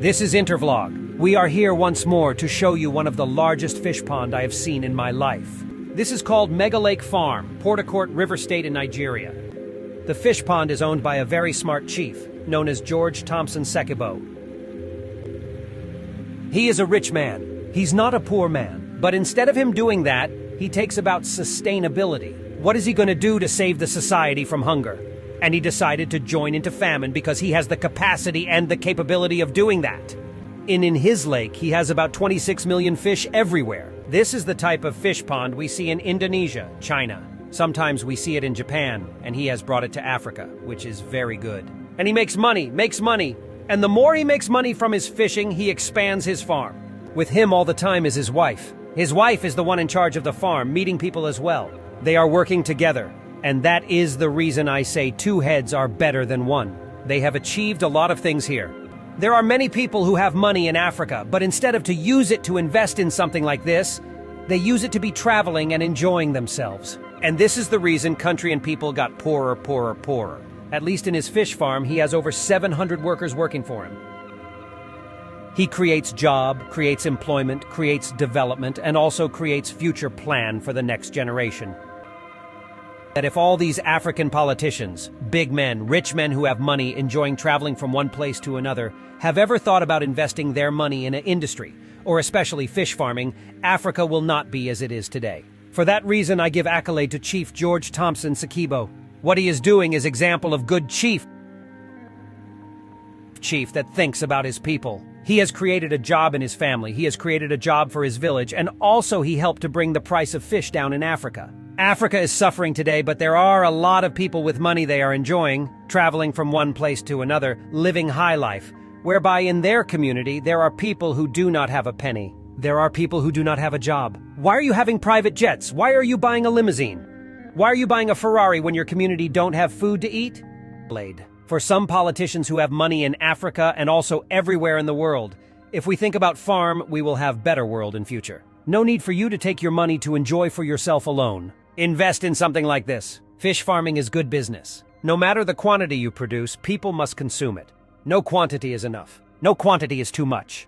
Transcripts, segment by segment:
This is Intervlog. We are here once more to show you one of the largest fish pond I have seen in my life. This is called Mega Lake Farm, Port Harcourt, River State in Nigeria. The fish pond is owned by a very smart chief, known as George Thompson Sekibo. He is a rich man. He's not a poor man. But instead of him doing that, he takes about sustainability. What is he going to do to save the society from hunger? And he decided to join into famine because he has the capacity and the capability of doing that. In his lake, he has about 26 million fish everywhere. This is the type of fish pond we see in Indonesia, China. Sometimes we see it in Japan, and he has brought it to Africa, which is very good. And he makes money. And the more he makes money from his fishing, he expands his farm. With him all the time is his wife. His wife is the one in charge of the farm, meeting people as well. They are working together. And that is the reason I say two heads are better than one. They have achieved a lot of things here. There are many people who have money in Africa, but instead of to use it to invest in something like this, they use it to be traveling and enjoying themselves. And this is the reason country and people got poorer. At least in his fish farm, he has over 700 workers working for him. He creates job, creates employment, creates development, and also creates future plan for the next generation. That if all these African politicians, big men, rich men who have money enjoying traveling from one place to another, have ever thought about investing their money in an industry, or especially fish farming, Africa will not be as it is today. For that reason, I give accolade to Chief George Thompson Sekibo. What he is doing is example of good chief that thinks about his people. He has created a job in his family, he has created a job for his village, and also he helped to bring the price of fish down in Africa. Africa is suffering today, but there are a lot of people with money they are enjoying, traveling from one place to another, living high life, whereby in their community there are people who do not have a penny. There are people who do not have a job. Why are you having private jets? Why are you buying a limousine? Why are you buying a Ferrari when your community don't have food to eat? For some politicians who have money in Africa and also everywhere in the world, if we think about farm, we will have better world in future. No need for you to take your money to enjoy for yourself alone. Invest in something like this. Fish farming is good business. No matter the quantity you produce, people must consume it. No quantity is enough. No quantity is too much.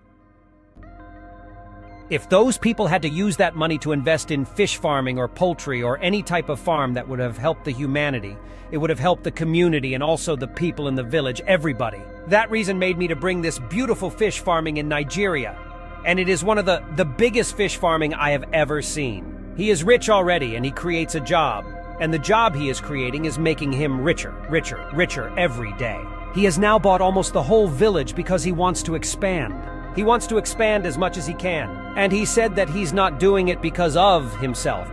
If those people had to use that money to invest in fish farming or poultry or any type of farm that would have helped the humanity, it would have helped the community and also the people in the village, everybody. That reason made me to bring this beautiful fish farming in Nigeria. And it is one of the biggest fish farming I have ever seen. He is rich already and he creates a job. And the job he is creating is making him richer every day. He has now bought almost the whole village because he wants to expand. He wants to expand as much as he can. And he said that he's not doing it because of himself.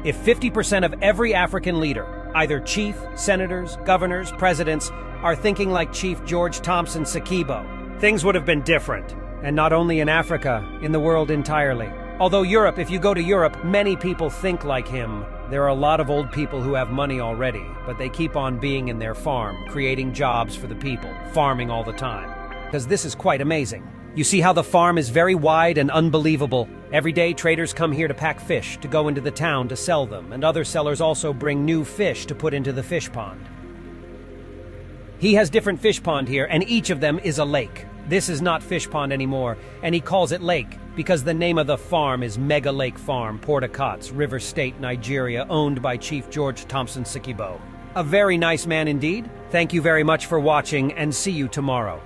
If 50% of every African leader, either chief, senators, governors, presidents, are thinking like Chief George Thompson Sekibo, things would have been different. And not only in Africa, in the world entirely. Although Europe, if you go to Europe, many people think like him. There are a lot of old people who have money already, but they keep on being in their farm, creating jobs for the people, farming all the time. Because this is quite amazing. You see how the farm is very wide and unbelievable. Every day traders come here to pack fish, to go into the town to sell them, and other sellers also bring new fish to put into the fish pond. He has different fish pond here, and each of them is a lake. This is not fish pond anymore, and he calls it lake because the name of the farm is Mega Lake Farm, Port Harcourt, River State, Nigeria, owned by Chief George Thompson Sekibo. A very nice man indeed. Thank you very much for watching, and see you tomorrow.